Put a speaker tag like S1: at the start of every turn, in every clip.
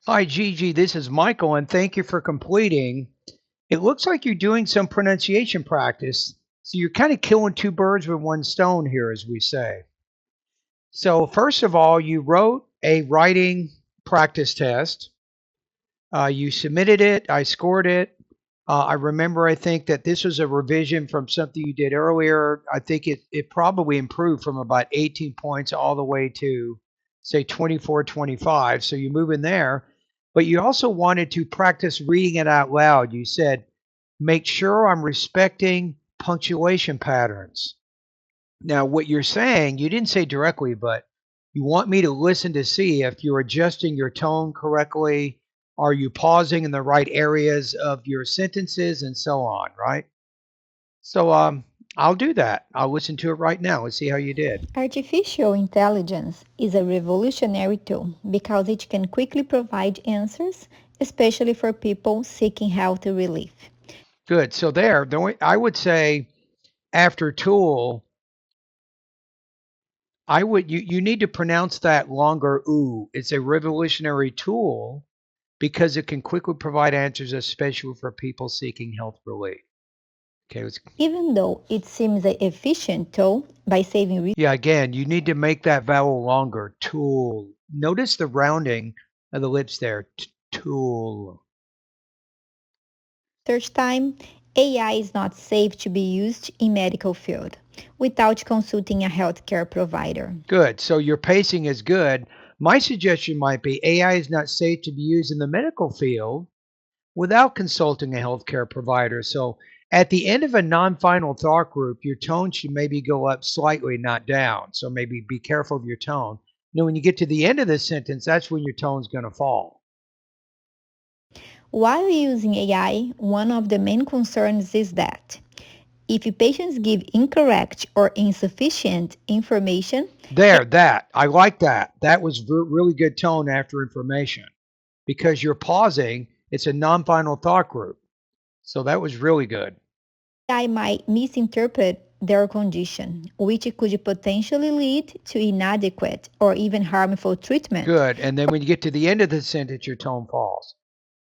S1: Hi, Gigi. This is Michael, and thank you for completing. It looks like you're doing some pronunciation practice. So you're kind of killing two birds with one stone here, as we say. So, first of all, you wrote a writing practice test. You submitted it. I scored it. I remember, I think that this was a revision from something you did earlier. I think it probably improved from about 18 points all the way to, say, 24, 25. So you move in there. But you also wanted to practice reading it out loud. You said, make sure I'm respecting punctuation patterns. Now, what you're saying, you didn't say directly, but you want me to listen to see if you're adjusting your tone correctly. Are you pausing in the right areas of your sentences and so on, right? So I'll do that. I'll listen to it right now. Let's see how you did.
S2: Artificial intelligence is a revolutionary tool because it can quickly provide answers, especially for people seeking health relief.
S1: Good. So there, I would say after tool, you need to pronounce that longer ooh. It's a revolutionary tool because it can quickly provide answers, especially for people seeking health relief. Okay,
S2: Even though it seems an efficient tool by saving
S1: yeah, again, you need to make that vowel longer. Tool. Notice the rounding of the lips there. Tool.
S2: research time, AI is not safe to be used in medical field without consulting a healthcare provider.
S1: Good. So your pacing is good. My suggestion might be AI is not safe to be used in the medical field without consulting a healthcare provider. So at the end of a non-final thought group, your tone should maybe go up slightly, not down. So maybe be careful of your tone. When you get to the end of the sentence, that's when your tone's going to fall.
S2: While using AI, one of the main concerns is that if patients give incorrect or insufficient information,
S1: There, that. I like that. That was really good tone after information because you're pausing. It's a non-final thought group. So that was really good.
S2: AI might misinterpret their condition, which could potentially lead to inadequate or even harmful treatment.
S1: Good. And then when you get to the end of the sentence, your tone falls.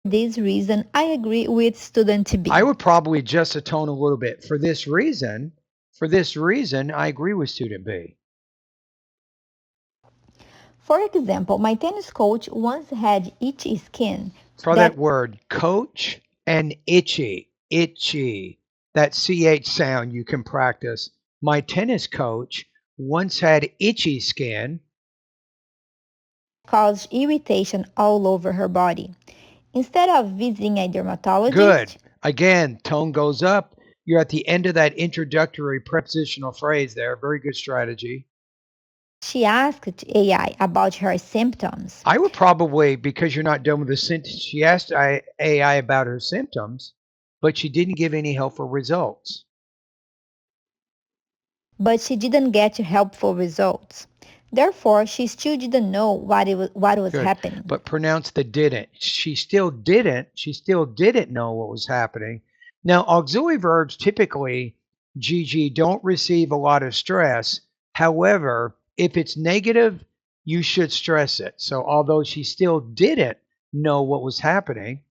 S2: For this reason, I agree with student
S1: I
S2: B.
S1: would probably adjust the tone a little bit. For this reason, I agree with student B.
S2: For example, my tennis coach once had itchy skin
S1: Try
S2: that
S1: that word, coach and itchy, itchy. That CH sound you can practice. My tennis coach once had itchy skin.
S2: caused irritation all over her body. Instead of visiting a
S1: Good.
S2: dermatologist,
S1: Again, tone goes up. You're at the end of that introductory prepositional phrase there. Very good strategy.
S2: she asked AI about her symptoms.
S1: I would probably, because you're not done with the sentence, she asked AI about her symptoms, but she didn't give any helpful results.
S2: But she didn't get helpful results. Therefore, she still didn't know what was
S1: Good.
S2: happening.
S1: But pronounce the didn't. She still didn't know what was happening. Now, auxiliary verbs typically, GG, don't receive a lot of stress. However, if it's negative, you should stress it. So although she still didn't know what was happening,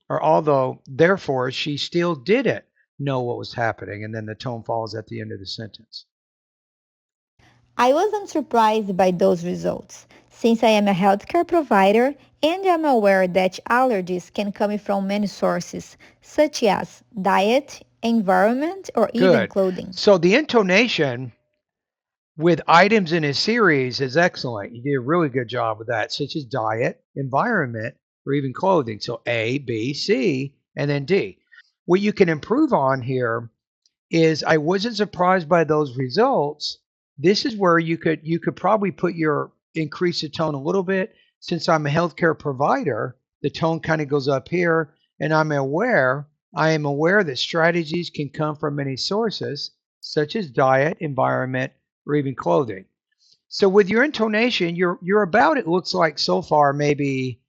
S1: or although, therefore, she still didn't know what was happening, and then the tone falls at the end of the sentence.
S2: I wasn't surprised by those results, since I am a healthcare provider and I'm aware that allergies can come from many sources, such as diet, environment, or even
S1: Good.
S2: clothing.
S1: So the intonation with items in a series is excellent. You did a really good job with that, such as diet, environment, or even clothing. So A, B, C, and then D. What you can improve on here is I wasn't surprised by those results. This is where you could probably put your increase the tone a little bit. Since I'm a healthcare provider, the tone kind of goes up here, and I am aware that strategies can come from many sources, such as diet, environment, or even clothing. So with your intonation, you're about, it looks like so far, maybe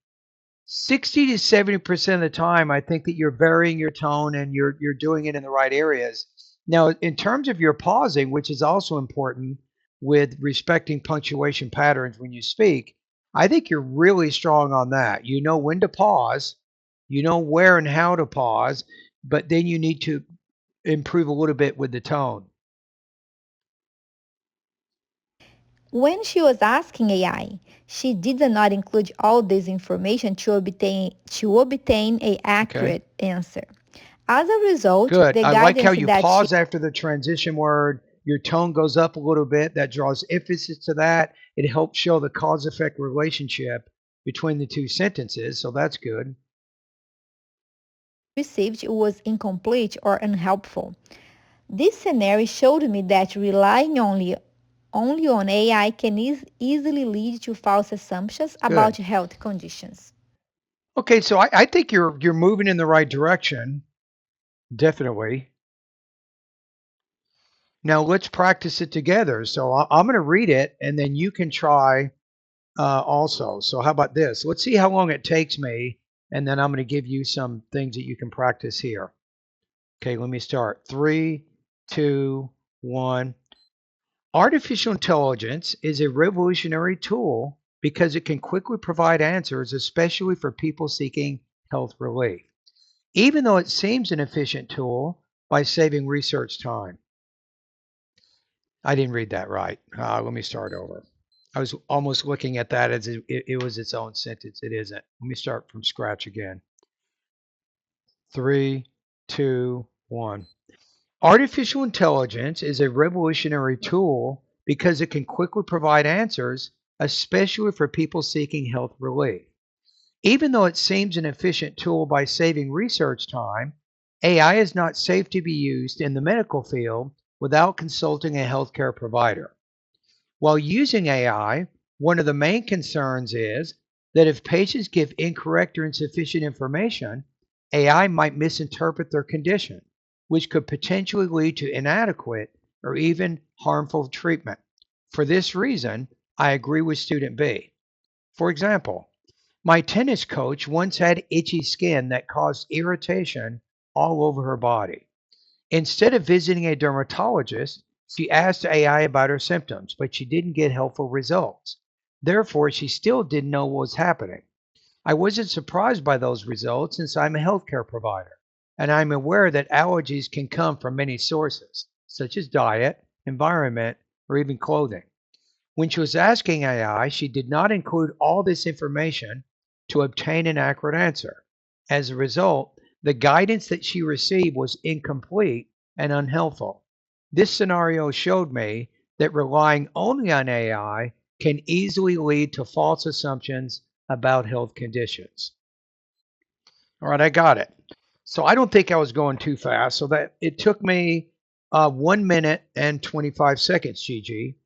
S1: 60 to 70% of the time, I think that you're varying your tone and you're doing it in the right areas. Now, in terms of your pausing, which is also important with respecting punctuation patterns when you speak, I think you're really strong on that. You know when to pause, you know where and how to pause, but then you need to improve a little bit with the tone.
S2: When she was asking AI, she did not include all this information to obtain a
S1: Okay.
S2: accurate answer. As a result,
S1: Good.
S2: the
S1: I like how
S2: guidance
S1: you
S2: that she
S1: pause after the transition word. Your tone goes up a little bit. That draws emphasis to that. It helps show the cause effect relationship between the two sentences. So that's good.
S2: received was incomplete or unhelpful. This scenario showed me that relying only on AI can easily lead to false assumptions about
S1: Good.
S2: health conditions.
S1: Okay, so I think you're moving in the right direction. Definitely. Now let's practice it together. So I'm going to read it, and then you can try also. So how about this? Let's see how long it takes me, and then I'm going to give you some things that you can practice here. Okay, let me start. Three, two, one. Artificial intelligence is a revolutionary tool because it can quickly provide answers, especially for people seeking health relief, even though it seems an efficient tool by saving research time. I didn't read that right. Let me start over. I was almost looking at that as it was its own sentence. It isn't. Let me start from scratch again. Three, two, one. Artificial intelligence is a revolutionary tool because it can quickly provide answers, especially for people seeking health relief. Even though it seems an efficient tool by saving research time, AI is not safe to be used in the medical field without consulting a healthcare provider. While using AI, one of the main concerns is that if patients give incorrect or insufficient information, AI might misinterpret their condition, which could potentially lead to inadequate or even harmful treatment. For this reason, I agree with student B. For example, my tennis coach once had itchy skin that caused irritation all over her body. Instead of visiting a dermatologist, she asked AI about her symptoms, but she didn't get helpful results. Therefore, she still didn't know what was happening. I wasn't surprised by those results since I'm a healthcare provider, and I'm aware that allergies can come from many sources, such as diet, environment, or even clothing. When she was asking AI, she did not include all this information to obtain an accurate answer. As a result, the guidance that she received was incomplete and unhelpful. This scenario showed me that relying only on AI can easily lead to false assumptions about health conditions. All right, I got it. So I don't think I was going too fast. So that it took me 1 minute and 25 seconds, Gigi.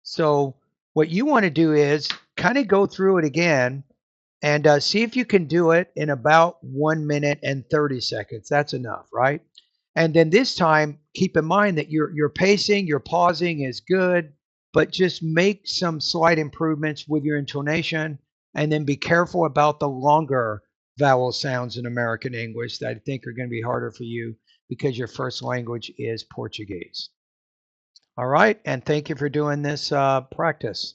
S1: So what you want to do is kind of go through it again and see if you can do it in about 1 minute and 30 seconds. That's enough, right? And then this time, keep in mind that your pacing, your pausing is good, but just make some slight improvements with your intonation, and then be careful about the longer vowel sounds in American English that I think are going to be harder for you because your first language is Portuguese. All right, and thank you for doing this practice.